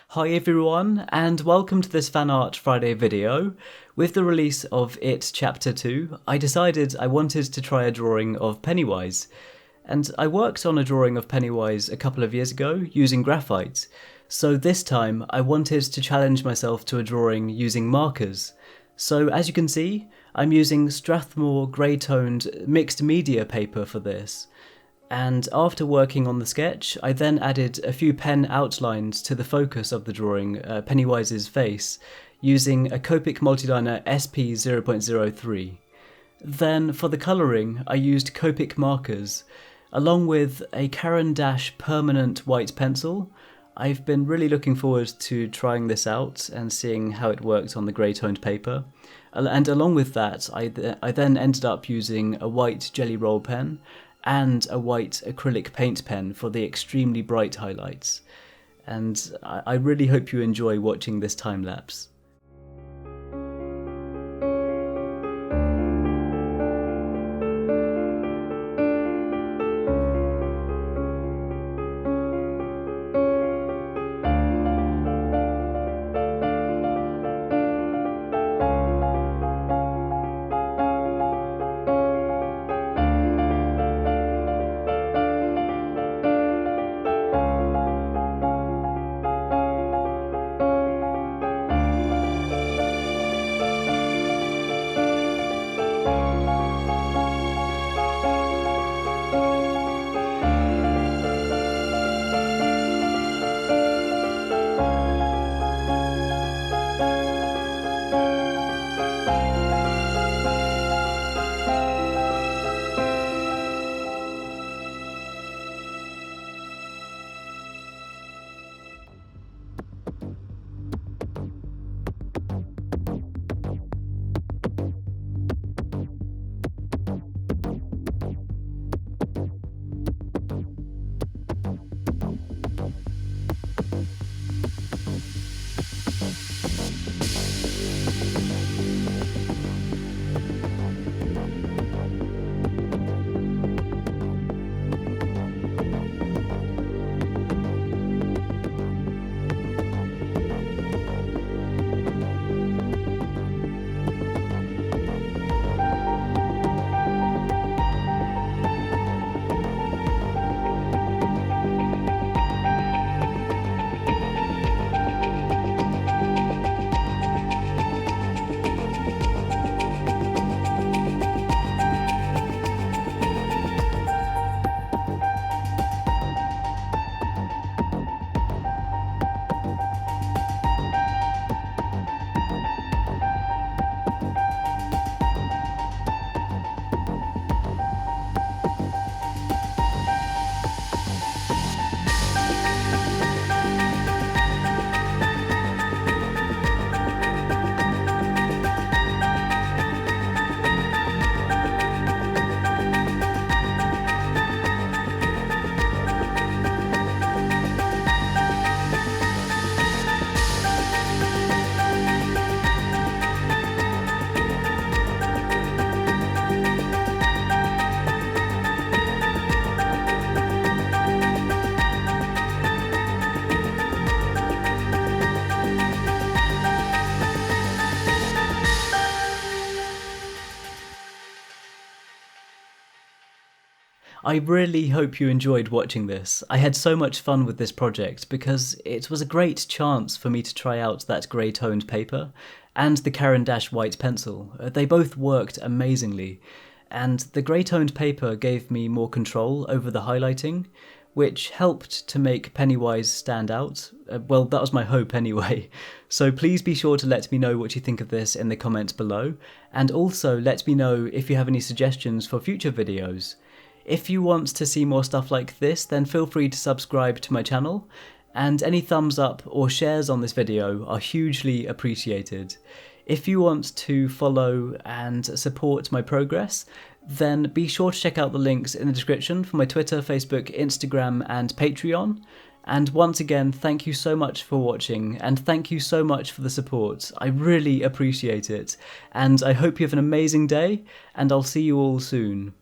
Hi everyone, and welcome to this Fan Art Friday video. With the release of It Chapter 2, I decided I wanted to try a drawing of Pennywise. And I worked on a drawing of Pennywise a couple of years ago using graphite, so this time I wanted to challenge myself to a drawing using markers. So as you can see, I'm using Strathmore grey-toned mixed media paper for this. And after working on the sketch, I then added a few pen outlines to the focus of the drawing, Pennywise's face, using a Copic Multiliner SP 0.03. Then for the colouring, I used Copic markers, along with a Caran D'ache permanent white pencil. I've been really looking forward to trying this out and seeing how it worked on the grey-toned paper. And along with that, I then ended up using a white GellyRoll pen and a white acrylic paint pen for the extremely bright highlights. And I really hope you enjoy watching this time-lapse. I really hope you enjoyed watching this. I had so much fun with this project because it was a great chance for me to try out that grey-toned paper and the Caran D'ache white pencil. They both worked amazingly, and the grey-toned paper gave me more control over the highlighting, which helped to make Pennywise stand out. Well, that was my hope anyway. So please be sure to let me know what you think of this in the comments below, and also let me know if you have any suggestions for future videos. If you want to see more stuff like this, then feel free to subscribe to my channel, and any thumbs up or shares on this video are hugely appreciated. If you want to follow and support my progress, then be sure to check out the links in the description for my Twitter, Facebook, Instagram and Patreon. And once again, thank you so much for watching, and thank you so much for the support. I really appreciate it, and I hope you have an amazing day, and I'll see you all soon.